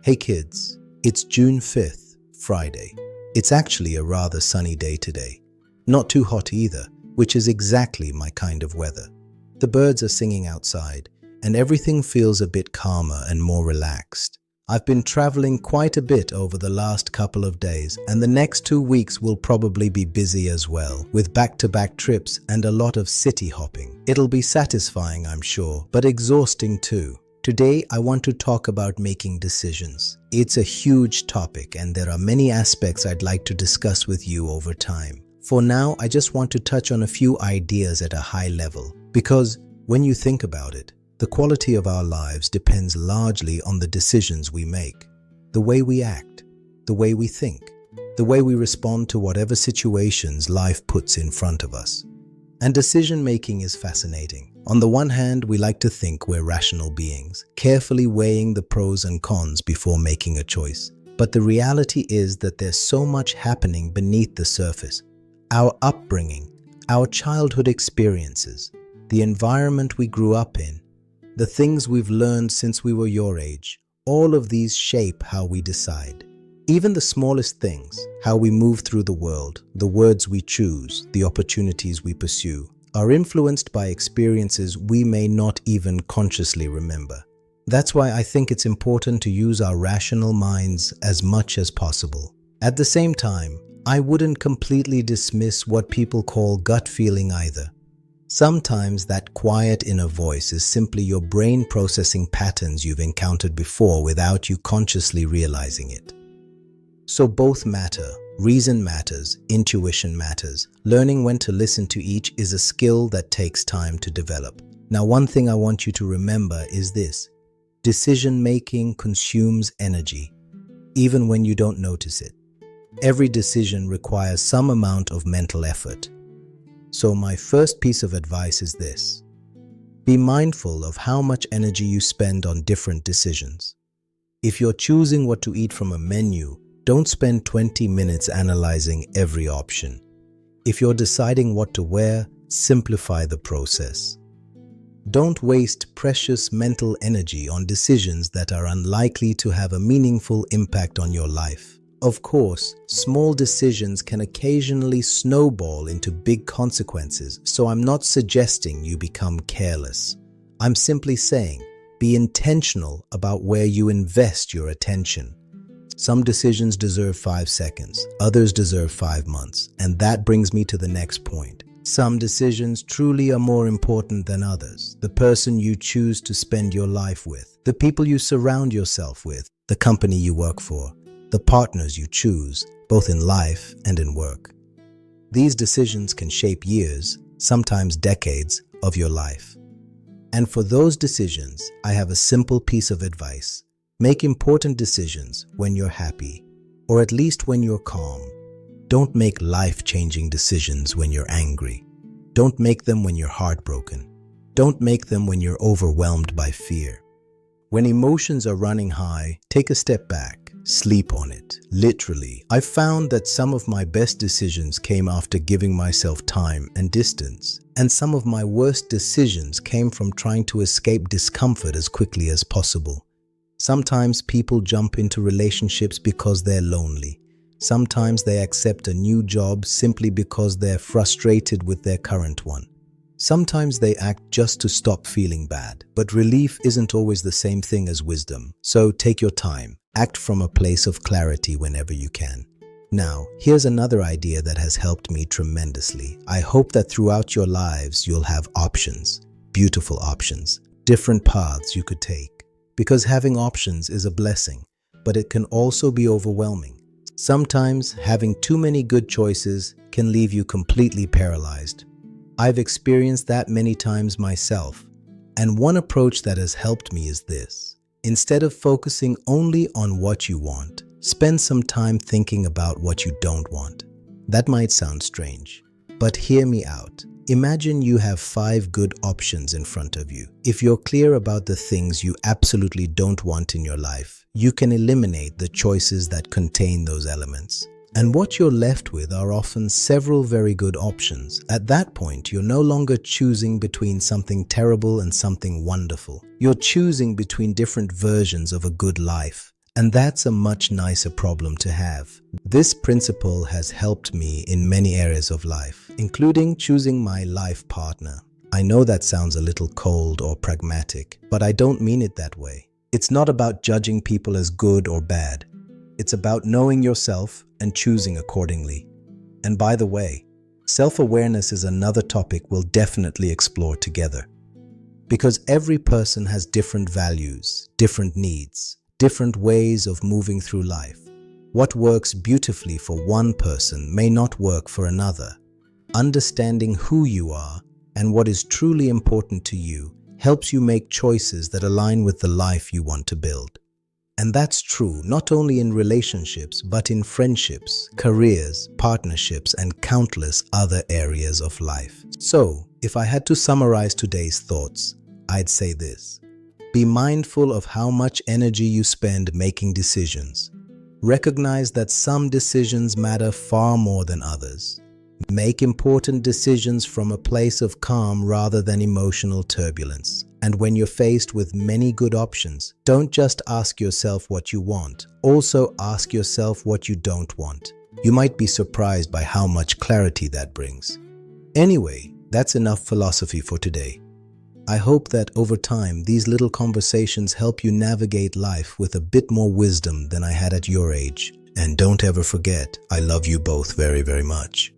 Hey kids, it's June 5th, Friday. It's actually a rather sunny day today. Not too hot either, which is exactly my kind of weather. The birds are singing outside, and everything feels a bit calmer and more relaxed. I've been traveling quite a bit over the last couple of days, and the next 2 weeks will probably be busy as well, with back-to-back trips and a lot of city hopping. It'll be satisfying, I'm sure, but exhausting too. Today, I want to talk about making decisions. It's a huge topic, and there are many aspects I'd like to discuss with you over time. For now, I just want to touch on a few ideas at a high level, because when you think about it, the quality of our lives depends largely on the decisions we make, the way we act, the way we think, the way we respond to whatever situations life puts in front of us. And decision-making is fascinating. On the one hand, we like to think we're rational beings, carefully weighing the pros and cons before making a choice. But the reality is that there's so much happening beneath the surface. Our upbringing, our childhood experiences, the environment we grew up in, the things we've learned since we were your age, all of these shape how we decide. Even the smallest things, how we move through the world, the words we choose, the opportunities we pursue, are influenced by experiences we may not even consciously remember. That's why I think it's important to use our rational minds as much as possible. At the same time, I wouldn't completely dismiss what people call gut feeling either. Sometimes that quiet inner voice is simply your brain processing patterns you've encountered before without you consciously realizing it. So both matter. Reason matters, intuition matters. Learning when to listen to each is a skill that takes time to develop. Now, one thing I want you to remember is this: decision-making consumes energy, even when you don't notice it. Every decision requires some amount of mental effort. So my first piece of advice is this: be mindful of how much energy you spend on different decisions. If you're choosing what to eat from a menu, don't spend 20 minutes analyzing every option. If you're deciding what to wear, simplify the process. Don't waste precious mental energy on decisions that are unlikely to have a meaningful impact on your life. Of course, small decisions can occasionally snowball into big consequences, so I'm not suggesting you become careless. I'm simply saying, be intentional about where you invest your attention. Some decisions deserve 5 seconds, others deserve 5 months, and that brings me to the next point. Some decisions truly are more important than others. The person you choose to spend your life with, the people you surround yourself with, the company you work for, the partners you choose, both in life and in work. These decisions can shape years, sometimes decades, of your life. And for those decisions, I have a simple piece of advice. Make important decisions when you're happy, or at least when you're calm. Don't make life-changing decisions when you're angry. Don't make them when you're heartbroken. Don't make them when you're overwhelmed by fear. When emotions are running high, take a step back. Sleep on it. Literally, I found that some of my best decisions came after giving myself time and distance, and some of my worst decisions came from trying to escape discomfort as quickly as possible. Sometimes people jump into relationships because they're lonely. Sometimes they accept a new job simply because they're frustrated with their current one. Sometimes they act just to stop feeling bad. But relief isn't always the same thing as wisdom. So take your time. Act from a place of clarity whenever you can. Now, here's another idea that has helped me tremendously. I hope that throughout your lives you'll have options, beautiful options, different paths you could take. Because having options is a blessing, but it can also be overwhelming. Sometimes having too many good choices can leave you completely paralyzed. I've experienced that many times myself, and one approach that has helped me is this. Instead of focusing only on what you want, spend some time thinking about what you don't want. That might sound strange, but hear me out. Imagine you have 5 good options in front of you. If you're clear about the things you absolutely don't want in your life, you can eliminate the choices that contain those elements. And what you're left with are often several very good options. At that point, you're no longer choosing between something terrible and something wonderful. You're choosing between different versions of a good life. And that's a much nicer problem to have. This principle has helped me in many areas of life, including choosing my life partner. I know that sounds a little cold or pragmatic, but I don't mean it that way. It's not about judging people as good or bad. It's about knowing yourself and choosing accordingly. And by the way, self-awareness is another topic we'll definitely explore together. Because every person has different values, different needs, different ways of moving through life. What works beautifully for one person may not work for another. Understanding who you are and what is truly important to you helps you make choices that align with the life you want to build. And that's true not only in relationships, but in friendships, careers, partnerships, and countless other areas of life. So, if I had to summarize today's thoughts, I'd say this. Be mindful of how much energy you spend making decisions. Recognize that some decisions matter far more than others. Make important decisions from a place of calm rather than emotional turbulence. And when you're faced with many good options, don't just ask yourself what you want. Also ask yourself what you don't want. You might be surprised by how much clarity that brings. Anyway, that's enough philosophy for today. I hope that over time, these little conversations help you navigate life with a bit more wisdom than I had at your age. And don't ever forget, I love you both very, very much.